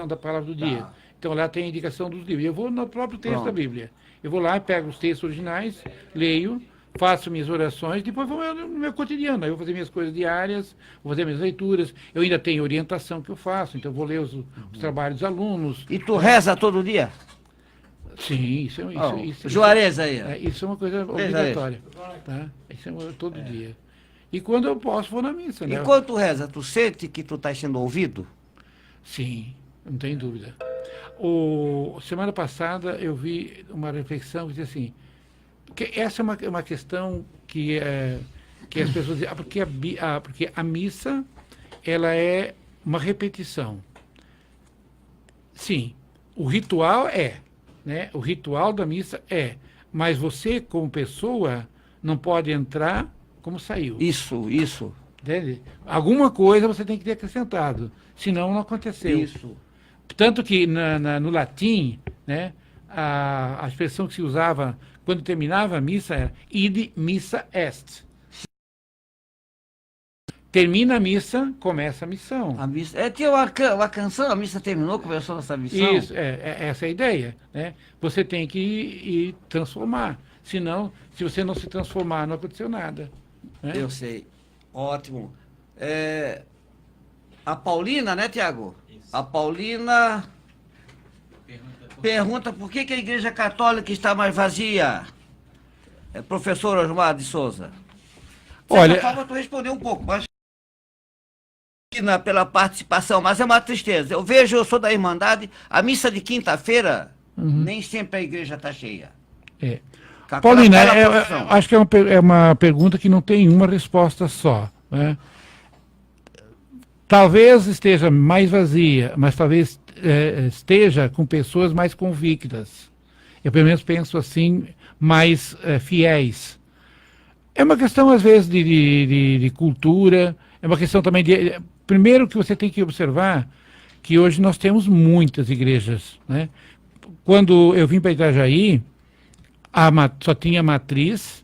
Da palavra do dia. Então lá tem a indicação dos livros. Eu vou no próprio texto da Bíblia. Eu vou lá e pego os textos originais, leio, faço minhas orações, depois vou no meu cotidiano. Eu vou fazer minhas coisas diárias, vou fazer minhas leituras. Eu ainda tenho orientação que eu faço, então eu vou ler os trabalhos dos alunos. E tu reza todo dia? Sim, isso Juarez aí. Isso é uma coisa obrigatória. Tá? Isso é todo dia. E quando eu posso, vou na missa. E quando tu reza, tu sente que tu estás sendo ouvido? Sim, não tem dúvida. Semana passada eu vi uma reflexão que dizia assim, que essa é uma questão que as pessoas dizem, porque a missa ela é uma repetição. Sim, o ritual né? O ritual da missa mas você como pessoa não pode entrar como saiu. Isso. Entende? Alguma coisa você tem que ter acrescentado, senão não aconteceu. Isso. Tanto que no latim, né, a expressão que se usava quando terminava a missa era id missa est. Termina a missa, começa a missão. A missa, tinha uma canção, a missa terminou, começou essa missão. Isso, essa é a ideia. Né? Você tem que ir transformar. Senão, se você não se transformar, não aconteceu nada. Né? Eu sei. Ótimo. A Paulina, né, Tiago? A Paulina pergunta por que a Igreja Católica está mais vazia. Professor Osmar de Souza. Olha, forma, tu respondeu um pouco, mas pela participação, mas é uma tristeza. Eu sou da Irmandade, a missa de quinta-feira, nem sempre a igreja está cheia. Paulina, acho que é uma pergunta que não tem uma resposta só. Né? Talvez esteja mais vazia, mas talvez esteja com pessoas mais convictas. Eu, pelo menos, penso assim, mais fiéis. É uma questão, às vezes, de cultura, é uma questão também de... Primeiro que você tem que observar que hoje nós temos muitas igrejas. Né? Quando eu vim para Itajaí, só tinha matriz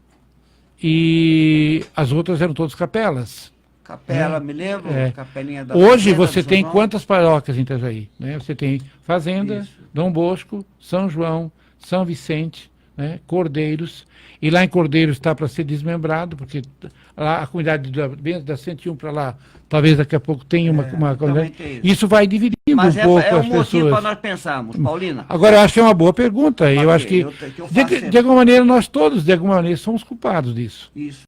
e as outras eram todas capelas. Capela, me lembro, capelinha da Hoje Fazenda, você tem quantas paróquias em Itajaí? Né? Você tem Fazenda, Dom Bosco, São João, São Vicente, né, Cordeiros, e lá em Cordeiros está para ser desmembrado, porque lá a comunidade da 101 para lá, talvez daqui a pouco tenha uma comunidade. Isso vai dividir um pouco as pessoas. Mas é um motivo para nós pensarmos, Paulina. Agora, eu acho que é uma boa pergunta. Eu acho que, de alguma maneira, nós todos, de alguma maneira, somos culpados disso. Isso.